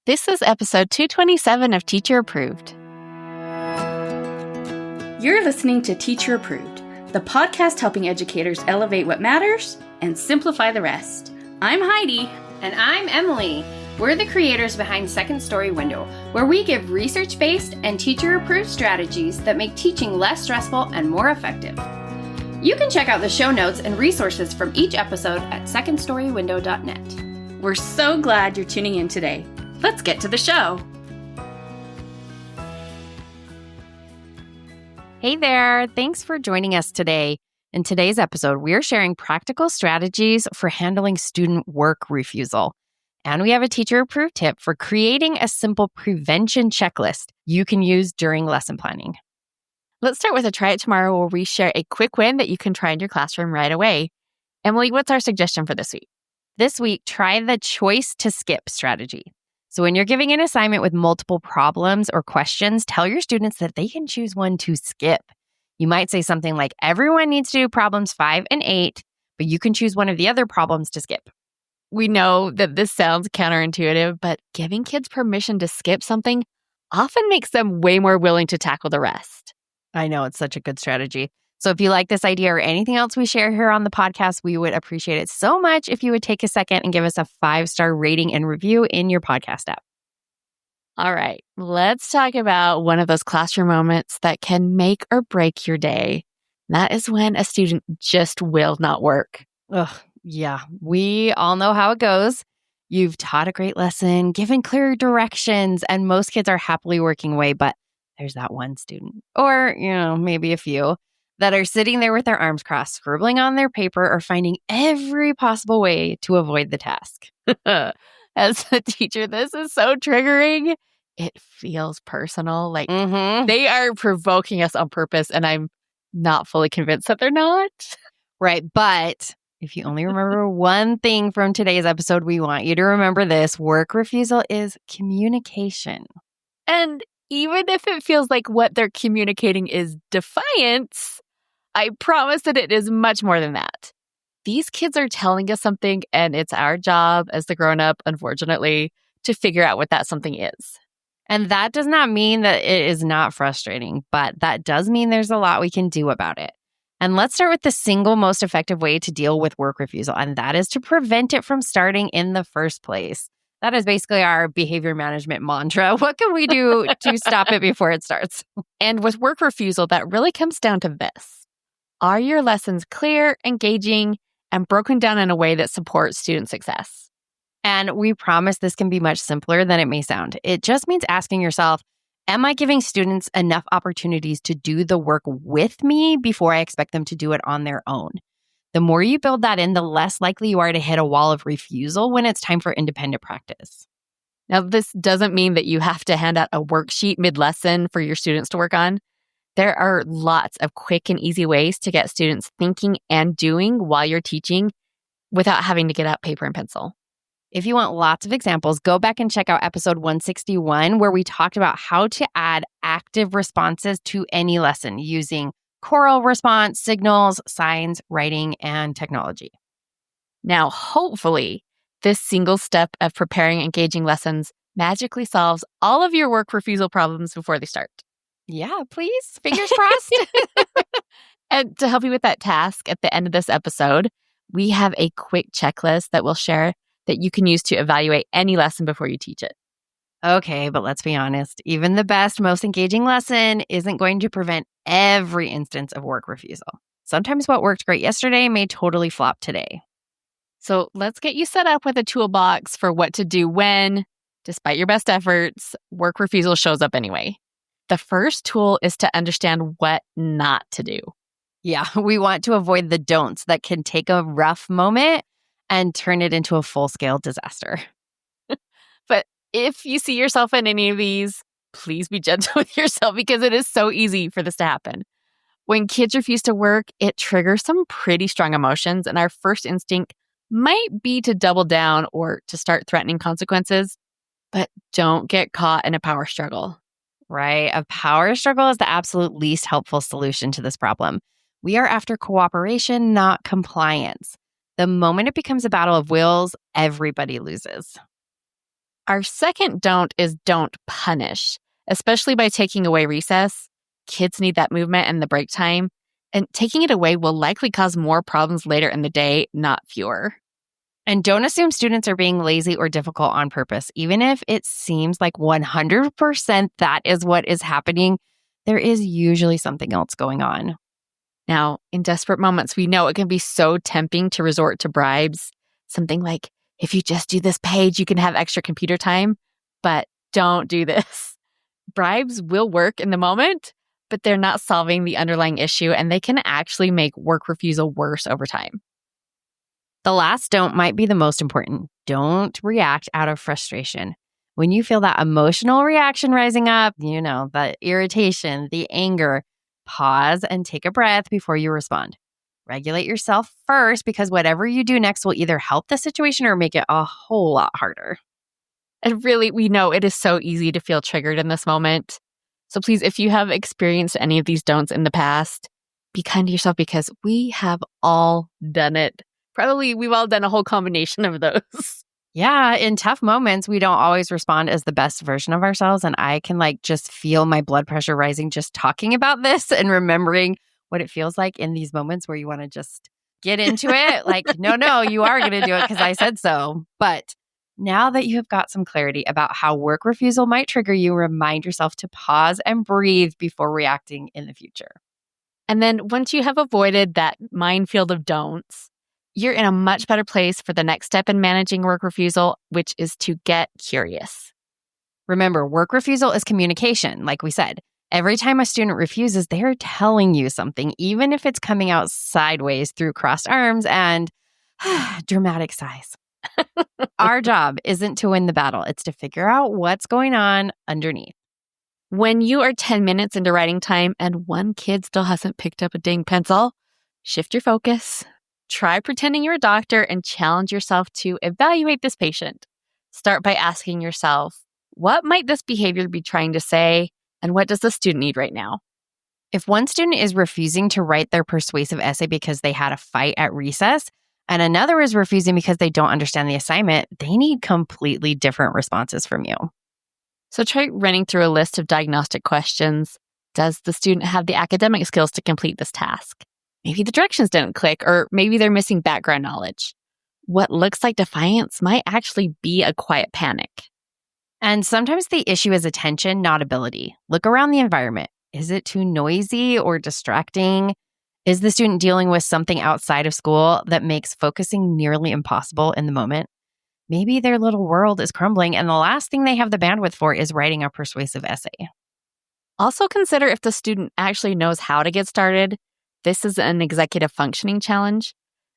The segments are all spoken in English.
This is episode 227 of Teacher Approved. You're listening to Teacher Approved, the podcast helping educators elevate what matters and simplify the rest. I'm Heidi. And I'm Emily. We're the creators behind Second Story Window, where we give research-based and teacher-approved strategies that make teaching less stressful and more effective. You can check out the show notes and resources from each episode at secondstorywindow.net. We're so glad you're tuning in today. Let's get to the show. Hey there, thanks for joining us today. In today's episode, we're sharing practical strategies for handling student work refusal. And we have a teacher-approved tip for creating a simple prevention checklist you can use during lesson planning. Let's start with a Try It Tomorrow where we share a quick win that you can try in your classroom right away. Emily, what's our suggestion for this week? This week, try the choice to skip strategy. So when you're giving an assignment with multiple problems or questions, tell your students that they can choose one to skip. You might say something like, everyone needs to do problems 5 and 8, but you can choose one of the other problems to skip. We know that this sounds counterintuitive, but giving kids permission to skip something often makes them way more willing to tackle the rest. I know, it's such a good strategy. So if you like this idea or anything else we share here on the podcast, we would appreciate it so much if you would take a second and give us a 5-star rating and review in your podcast app. All right, let's talk about one of those classroom moments that can make or break your day. That is when a student just will not work. Ugh, yeah, we all know how it goes. You've taught a great lesson, given clear directions, and most kids are happily working away, but there's that one student, or, maybe a few, that are sitting there with their arms crossed, scribbling on their paper or finding every possible way to avoid the task. As a teacher, this is so triggering. It feels personal. Like they are provoking us on purpose, and I'm not fully convinced that they're not. Right. But if you only remember one thing from today's episode, we want you to remember this. Work refusal is communication. And even if it feels like what they're communicating is defiance, I promise that it is much more than that. These kids are telling us something, and it's our job as the grown-up, unfortunately, to figure out what that something is. And that does not mean that it is not frustrating, but that does mean there's a lot we can do about it. And let's start with the single most effective way to deal with work refusal, and that is to prevent it from starting in the first place. That is basically our behavior management mantra. What can we do to stop it before it starts? And with work refusal, that really comes down to this. Are your lessons clear, engaging, and broken down in a way that supports student success? And we promise this can be much simpler than it may sound. It just means asking yourself, am I giving students enough opportunities to do the work with me before I expect them to do it on their own? The more you build that in, the less likely you are to hit a wall of refusal when it's time for independent practice. Now, this doesn't mean that you have to hand out a worksheet mid-lesson for your students to work on. There are lots of quick and easy ways to get students thinking and doing while you're teaching without having to get out paper and pencil. If you want lots of examples, go back and check out episode 161, where we talked about how to add active responses to any lesson using choral response, signals, signs, writing, and technology. Now, hopefully, this single step of preparing engaging lessons magically solves all of your work refusal problems before they start. Yeah, please. Fingers crossed. And to help you with that task at the end of this episode, we have a quick checklist that we'll share that you can use to evaluate any lesson before you teach it. Okay, but let's be honest. Even the best, most engaging lesson isn't going to prevent every instance of work refusal. Sometimes what worked great yesterday may totally flop today. So let's get you set up with a toolbox for what to do when, despite your best efforts, work refusal shows up anyway. The first tool is to understand what not to do. Yeah, we want to avoid the don'ts that can take a rough moment and turn it into a full-scale disaster. But if you see yourself in any of these, please be gentle with yourself because it is so easy for this to happen. When kids refuse to work, it triggers some pretty strong emotions, and our first instinct might be to double down or to start threatening consequences, but don't get caught in a power struggle. Right? A power struggle is the absolute least helpful solution to this problem. We are after cooperation, not compliance. The moment it becomes a battle of wills, everybody loses. Our second don't is don't punish, especially by taking away recess. Kids need that movement and the break time, and taking it away will likely cause more problems later in the day, not fewer. And don't assume students are being lazy or difficult on purpose. Even if it seems like 100% that is what is happening, there is usually something else going on. Now, in desperate moments, we know it can be so tempting to resort to bribes. Something like, if you just do this page, you can have extra computer time. But don't do this. Bribes will work in the moment, but they're not solving the underlying issue, and they can actually make work refusal worse over time. The last don't might be the most important. Don't react out of frustration. When you feel that emotional reaction rising up, the irritation, the anger, pause and take a breath before you respond. Regulate yourself first, because whatever you do next will either help the situation or make it a whole lot harder. And really, we know it is so easy to feel triggered in this moment. So please, if you have experienced any of these don'ts in the past, be kind to yourself, because we have all done it. Probably we've all done a whole combination of those. Yeah, in tough moments, we don't always respond as the best version of ourselves. And I can just feel my blood pressure rising just talking about this and remembering what it feels like in these moments where you want to just get into it. No, you are going to do it because I said so. But now that you have got some clarity about how work refusal might trigger you, remind yourself to pause and breathe before reacting in the future. And then once you have avoided that minefield of don'ts, you're in a much better place for the next step in managing work refusal, which is to get curious. Remember, work refusal is communication, like we said. Every time a student refuses, they're telling you something, even if it's coming out sideways through crossed arms and dramatic sighs. Our job isn't to win the battle. It's to figure out what's going on underneath. When you are 10 minutes into writing time and one kid still hasn't picked up a dang pencil, shift your focus. Try pretending you're a doctor and challenge yourself to evaluate this patient. Start by asking yourself, what might this behavior be trying to say, and what does the student need right now? If one student is refusing to write their persuasive essay because they had a fight at recess, and another is refusing because they don't understand the assignment, they need completely different responses from you. So try running through a list of diagnostic questions. Does the student have the academic skills to complete this task? Maybe the directions didn't click, or maybe they're missing background knowledge. What looks like defiance might actually be a quiet panic. And sometimes the issue is attention, not ability. Look around the environment. Is it too noisy or distracting? Is the student dealing with something outside of school that makes focusing nearly impossible in the moment? Maybe their little world is crumbling, and the last thing they have the bandwidth for is writing a persuasive essay. Also consider if the student actually knows how to get started. This is an executive functioning challenge.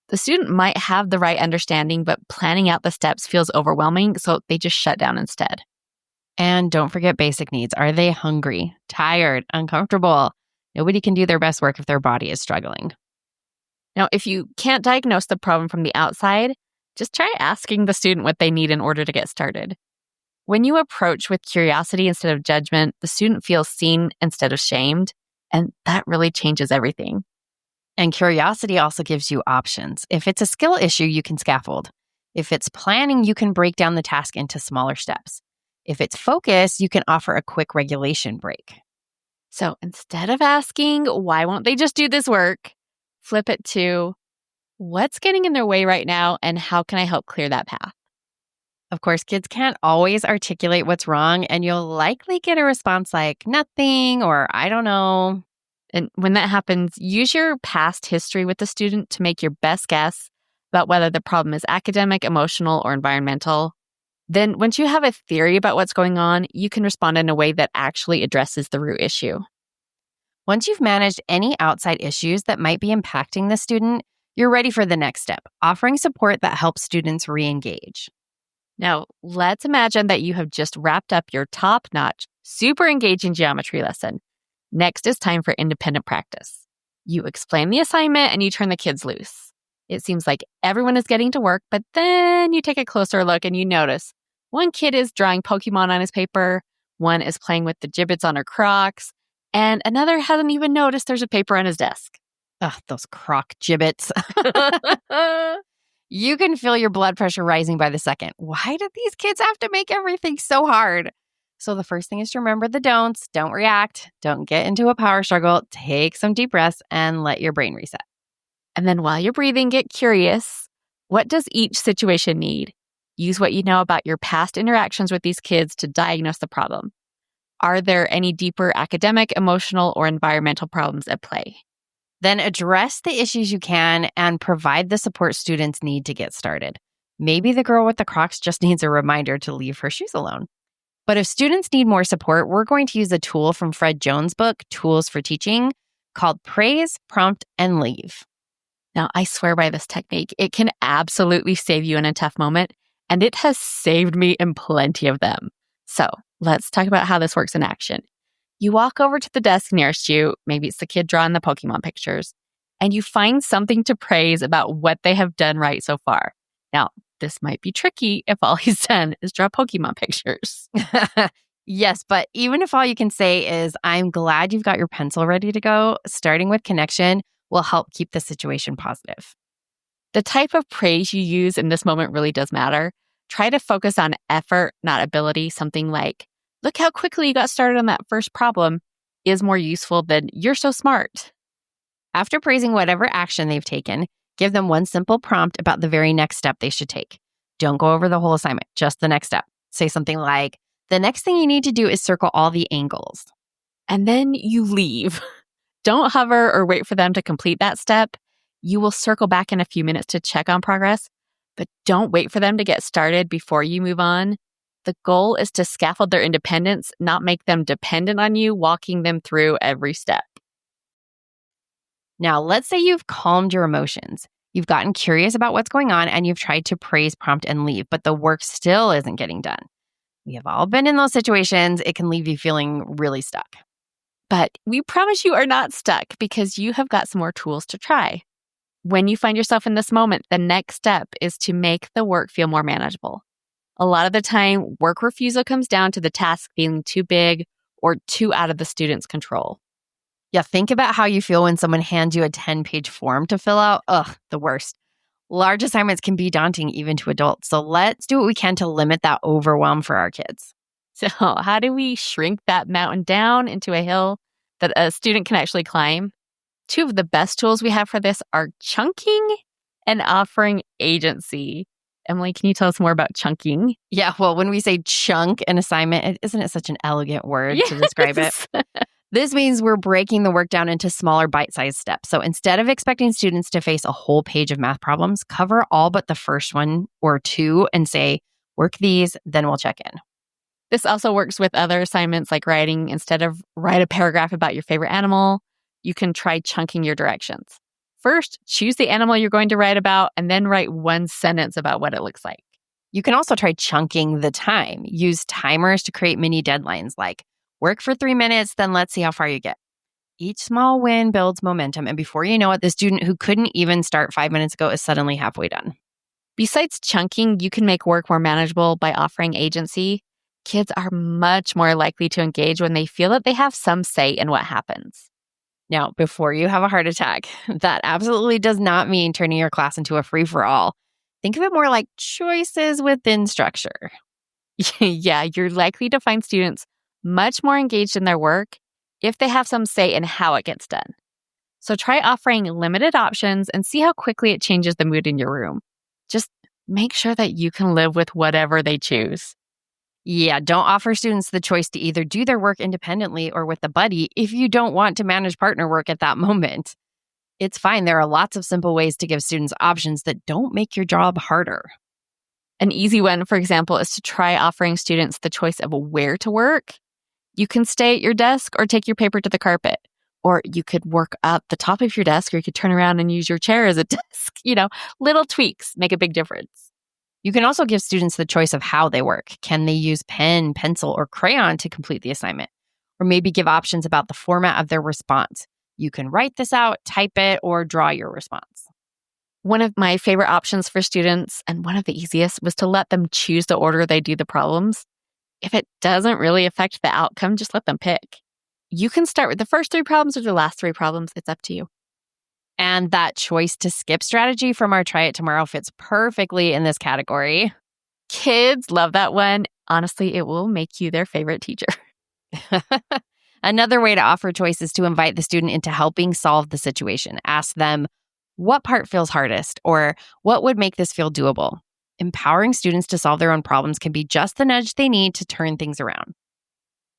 The student might have the right understanding, but planning out the steps feels overwhelming, so they just shut down instead. And don't forget basic needs. Are they hungry, tired, uncomfortable? Nobody can do their best work if their body is struggling. Now, if you can't diagnose the problem from the outside, just try asking the student what they need in order to get started. When you approach with curiosity instead of judgment, the student feels seen instead of shamed, and that really changes everything. And curiosity also gives you options. If it's a skill issue, you can scaffold. If it's planning, you can break down the task into smaller steps. If it's focus, you can offer a quick regulation break. So instead of asking, why won't they just do this work? Flip it to, what's getting in their way right now, and how can I help clear that path? Of course, kids can't always articulate what's wrong, and you'll likely get a response like nothing or I don't know. And when that happens, use your past history with the student to make your best guess about whether the problem is academic, emotional, or environmental. Then once you have a theory about what's going on, you can respond in a way that actually addresses the root issue. Once you've managed any outside issues that might be impacting the student, you're ready for the next step, offering support that helps students re-engage. Now, let's imagine that you have just wrapped up your top-notch, super engaging geometry lesson. Next is time for independent practice. You explain the assignment and you turn the kids loose. It seems like everyone is getting to work, but then you take a closer look and you notice one kid is drawing Pokemon on his paper, one is playing with the gibbets on her Crocs, and another hasn't even noticed there's a paper on his desk. Ugh, those croc gibbets. You can feel your blood pressure rising by the second. Why do these kids have to make everything so hard? So the first thing is to remember the don'ts. Don't react. Don't get into a power struggle. Take some deep breaths and let your brain reset. And then while you're breathing, get curious. What does each situation need? Use what you know about your past interactions with these kids to diagnose the problem. Are there any deeper academic, emotional, or environmental problems at play? Then address the issues you can and provide the support students need to get started. Maybe the girl with the Crocs just needs a reminder to leave her shoes alone. But if students need more support, we're going to use a tool from Fred Jones' book, Tools for Teaching, called Praise, Prompt, and Leave. Now, I swear by this technique. It can absolutely save you in a tough moment, and it has saved me in plenty of them. So let's talk about how this works in action. You walk over to the desk nearest you, maybe it's the kid drawing the Pokemon pictures, and you find something to praise about what they have done right so far. Now, this might be tricky if all he's done is draw Pokemon pictures. Yes, but even if all you can say is, I'm glad you've got your pencil ready to go, starting with connection will help keep the situation positive. The type of praise you use in this moment really does matter. Try to focus on effort, not ability. Something like, look how quickly you got started on that first problem is more useful than you're so smart. After praising whatever action they've taken, give them one simple prompt about the very next step they should take. Don't go over the whole assignment, just the next step. Say something like, the next thing you need to do is circle all the angles. And then you leave. Don't hover or wait for them to complete that step. You will circle back in a few minutes to check on progress, but don't wait for them to get started before you move on. The goal is to scaffold their independence, not make them dependent on you, walking them through every step. Now, let's say you've calmed your emotions. You've gotten curious about what's going on and you've tried to praise, prompt, and leave, but the work still isn't getting done. We have all been in those situations. It can leave you feeling really stuck. But we promise you are not stuck because you have got some more tools to try. When you find yourself in this moment, the next step is to make the work feel more manageable. A lot of the time, work refusal comes down to the task feeling too big or too out of the student's control. Yeah, think about how you feel when someone hands you a 10-page form to fill out. Ugh, the worst. Large assignments can be daunting even to adults. So let's do what we can to limit that overwhelm for our kids. So how do we shrink that mountain down into a hill that a student can actually climb? Two of the best tools we have for this are chunking and offering agency. Emily, can you tell us more about chunking? Yeah, well, when we say chunk an assignment, isn't it such an elegant word to describe it? This means we're breaking the work down into smaller bite-sized steps. So instead of expecting students to face a whole page of math problems, cover all but the first one or two and say, work these, then we'll check in. This also works with other assignments like writing. Instead of write a paragraph about your favorite animal, you can try chunking your directions. First, choose the animal you're going to write about and then write one sentence about what it looks like. You can also try chunking the time. Use timers to create mini deadlines like work for 3 minutes, then let's see how far you get. Each small win builds momentum, and before you know it, the student who couldn't even start 5 minutes ago is suddenly halfway done. Besides chunking, you can make work more manageable by offering agency. Kids are much more likely to engage when they feel that they have some say in what happens. Now, before you have a heart attack, that absolutely does not mean turning your class into a free-for-all. Think of it more like choices within structure. Yeah, you're likely to find students much more engaged in their work if they have some say in how it gets done. So try offering limited options and see how quickly it changes the mood in your room. Just make sure that you can live with whatever they choose. Yeah, don't offer students the choice to either do their work independently or with a buddy if you don't want to manage partner work at that moment. It's fine. There are lots of simple ways to give students options that don't make your job harder. An easy one, for example, is to try offering students the choice of where to work. You can stay at your desk or take your paper to the carpet. Or you could work up the top of your desk, or you could turn around and use your chair as a desk. Little tweaks make a big difference. You can also give students the choice of how they work. Can they use pen, pencil, or crayon to complete the assignment? Or maybe give options about the format of their response. You can write this out, type it, or draw your response. One of my favorite options for students, and one of the easiest, was to let them choose the order they do the problems. If it doesn't really affect the outcome, just let them pick. You can start with the first 3 problems or the last 3 problems. It's up to you. And that choice to skip strategy from our Try It Tomorrow fits perfectly in this category. Kids love that one. Honestly, it will make you their favorite teacher. Another way to offer choice is to invite the student into helping solve the situation. Ask them, what part feels hardest, or what would make this feel doable? Empowering students to solve their own problems can be just the nudge they need to turn things around.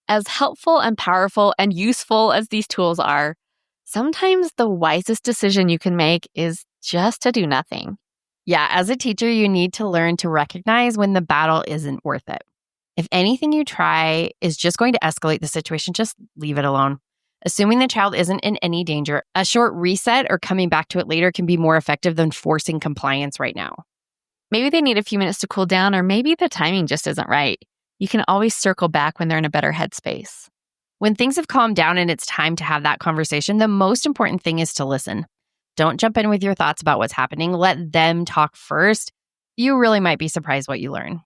As helpful and powerful and useful as these tools are, sometimes the wisest decision you can make is just to do nothing. Yeah, as a teacher, you need to learn to recognize when the battle isn't worth it. If anything you try is just going to escalate the situation, just leave it alone. Assuming the child isn't in any danger, a short reset or coming back to it later can be more effective than forcing compliance right now. Maybe they need a few minutes to cool down, or maybe the timing just isn't right. You can always circle back when they're in a better headspace. When things have calmed down and it's time to have that conversation, the most important thing is to listen. Don't jump in with your thoughts about what's happening. Let them talk first. You really might be surprised what you learn.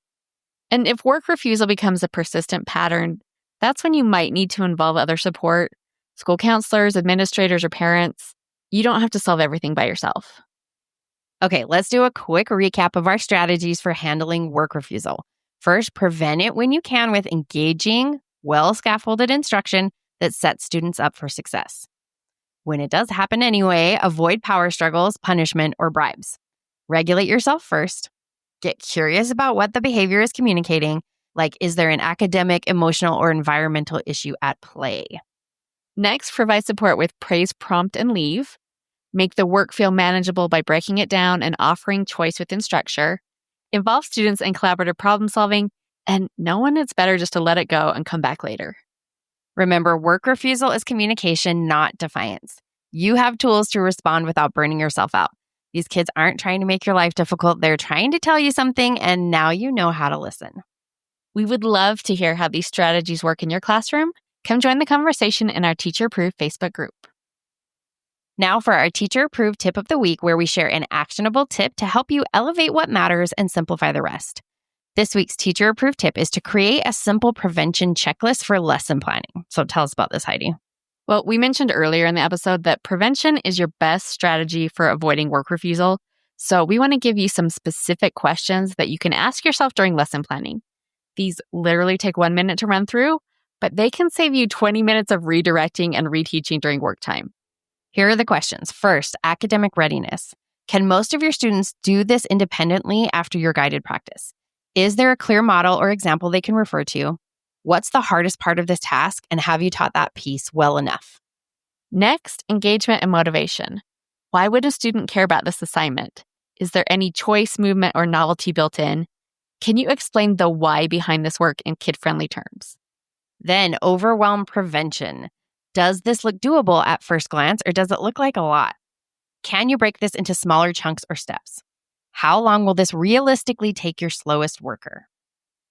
And if work refusal becomes a persistent pattern, that's when you might need to involve other support, school counselors, administrators, or parents. You don't have to solve everything by yourself. Okay, let's do a quick recap of our strategies for handling work refusal. First, prevent it when you can with engaging, well-scaffolded instruction that sets students up for success. When it does happen anyway, avoid power struggles, punishment, or bribes. Regulate yourself first. Get curious about what the behavior is communicating, like is there an academic, emotional, or environmental issue at play? Next, provide support with praise, prompt, and leave. Make the work feel manageable by breaking it down and offering choice within structure. Involve students in collaborative problem solving, and know when it's better just to let it go and come back later. Remember, work refusal is communication, not defiance. You have tools to respond without burning yourself out. These kids aren't trying to make your life difficult. They're trying to tell you something, and now you know how to listen. We would love to hear how these strategies work in your classroom. Come join the conversation in our Teacher Approved Facebook group. Now for our Teacher Approved Tip of the Week, where we share an actionable tip to help you elevate what matters and simplify the rest. This week's Teacher Approved Tip is to create a simple prevention checklist for lesson planning. So tell us about this, Heidi. Well, we mentioned earlier in the episode that prevention is your best strategy for avoiding work refusal. So we want to give you some specific questions that you can ask yourself during lesson planning. These literally take 1 minute to run through, but they can save you 20 minutes of redirecting and reteaching during work time. Here are the questions. First, academic readiness. Can most of your students do this independently after your guided practice? Is there a clear model or example they can refer to? What's the hardest part of this task, and have you taught that piece well enough? Next, engagement and motivation. Why would a student care about this assignment? Is there any choice, movement, or novelty built in? Can you explain the why behind this work in kid-friendly terms? Then, overwhelm prevention. Does this look doable at first glance, or does it look like a lot? Can you break this into smaller chunks or steps? How long will this realistically take your slowest worker?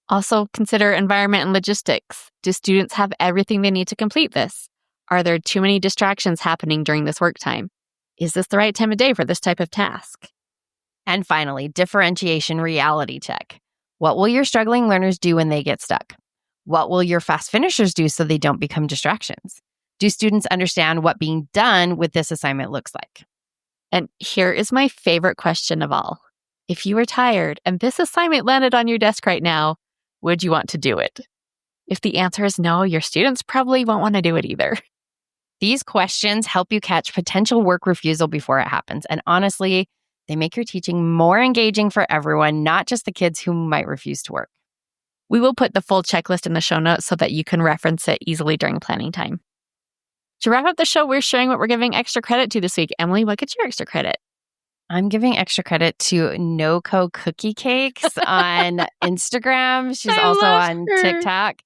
Also, consider environment and logistics. Do students have everything they need to complete this? Are there too many distractions happening during this work time? Is this the right time of day for this type of task? And finally, differentiation reality check. What will your struggling learners do when they get stuck? What will your fast finishers do so they don't become distractions? Do students understand what being done with this assignment looks like? And here is my favorite question of all. If you were tired and this assignment landed on your desk right now, would you want to do it? If the answer is no, your students probably won't want to do it either. These questions help you catch potential work refusal before it happens. And honestly, they make your teaching more engaging for everyone, not just the kids who might refuse to work. We will put the full checklist in the show notes so that you can reference it easily during planning time. To wrap up the show, we're sharing what we're giving extra credit to this week. Emily, what gets your extra credit? I'm giving extra credit to No-Co Cookie Cakes on Instagram. She's also on TikTok.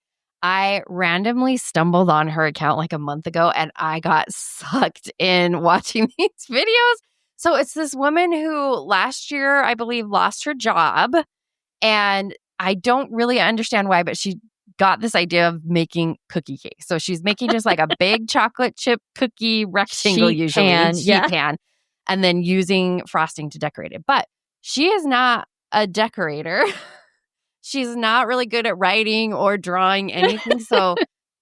I randomly stumbled on her account like a month ago, and I got sucked in watching these videos. So it's this woman who last year, I believe, lost her job. And I don't really understand why, but she got this idea of making cookie cakes. So she's making just like a big chocolate chip cookie rectangle, sheet pan, and then using frosting to decorate it. But she is not a decorator. She's not really good at writing or drawing anything. So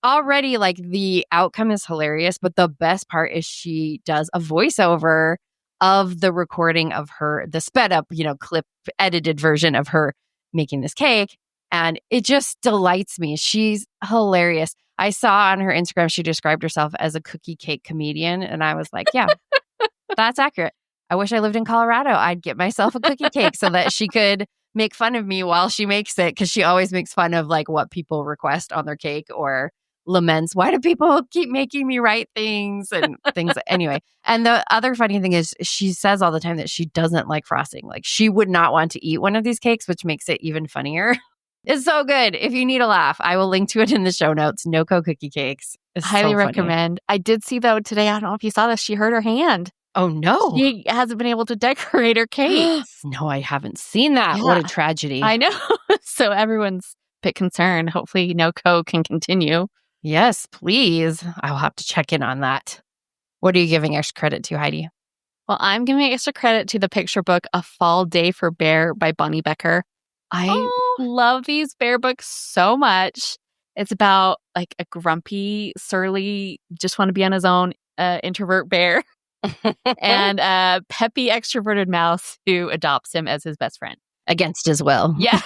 already like the outcome is hilarious, but the best part is she does a voiceover of the recording of her, the sped up, clip edited version of her making this cake. And it just delights me. She's hilarious. I saw on her Instagram, she described herself as a cookie cake comedian. And I was like, yeah, that's accurate. I wish I lived in Colorado. I'd get myself a cookie cake so that she could make fun of me while she makes it. Cause she always makes fun of like what people request on their cake or laments, why do people keep making me write things and things anyway. And the other funny thing is she says all the time that she doesn't like frosting. Like she would not want to eat one of these cakes, which makes it even funnier. It's so good. If you need a laugh, I will link to it in the show notes. NoCo cookie cakes. It's Highly so recommend. I did see though today, I don't know if you saw this, she hurt her hand. Oh no. She hasn't been able to decorate her cakes. No, I haven't seen that. Yeah. What a tragedy. I know. So everyone's a bit concerned. Hopefully NoCo can continue. Yes, please. I'll have to check in on that. What are you giving extra credit to, Heidi? Well, I'm giving extra credit to the picture book, A Fall Day for Bear by Bonnie Becker. I love these bear books so much. It's about like a grumpy, surly, just want to be on his own introvert bear and a peppy, extroverted mouse who adopts him as his best friend. Against his will. Yeah.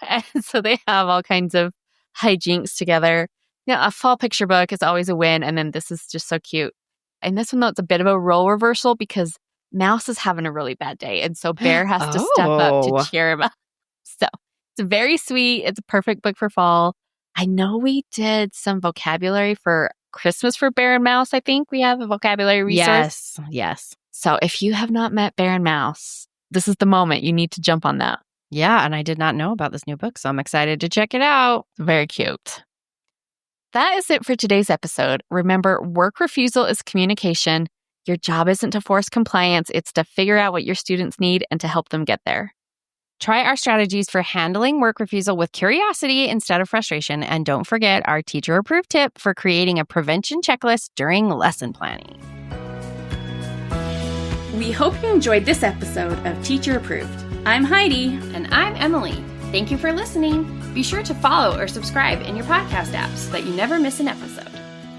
And so they have all kinds of hijinks together. A fall picture book is always a win. And then this is just so cute. And this one, though, it's a bit of a role reversal because Mouse is having a really bad day. And so Bear has to step up to cheer him up. So it's very sweet. It's a perfect book for fall. I know we did some vocabulary for Christmas for Bear and Mouse. I think we have a vocabulary resource. Yes. So if you have not met Bear and Mouse, this is the moment. You need to jump on that. Yeah, and I did not know about this new book, so I'm excited to check it out. Very cute. That is it for today's episode. Remember, work refusal is communication. Your job isn't to force compliance. It's to figure out what your students need and to help them get there. Try our strategies for handling work refusal with curiosity instead of frustration. And don't forget our teacher-approved tip for creating a prevention checklist during lesson planning. We hope you enjoyed this episode of Teacher Approved. I'm Heidi. And I'm Emily. Thank you for listening. Be sure to follow or subscribe in your podcast apps so that you never miss an episode.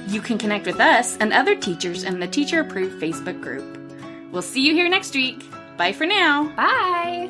You can connect with us and other teachers in the Teacher Approved Facebook group. We'll see you here next week. Bye for now. Bye.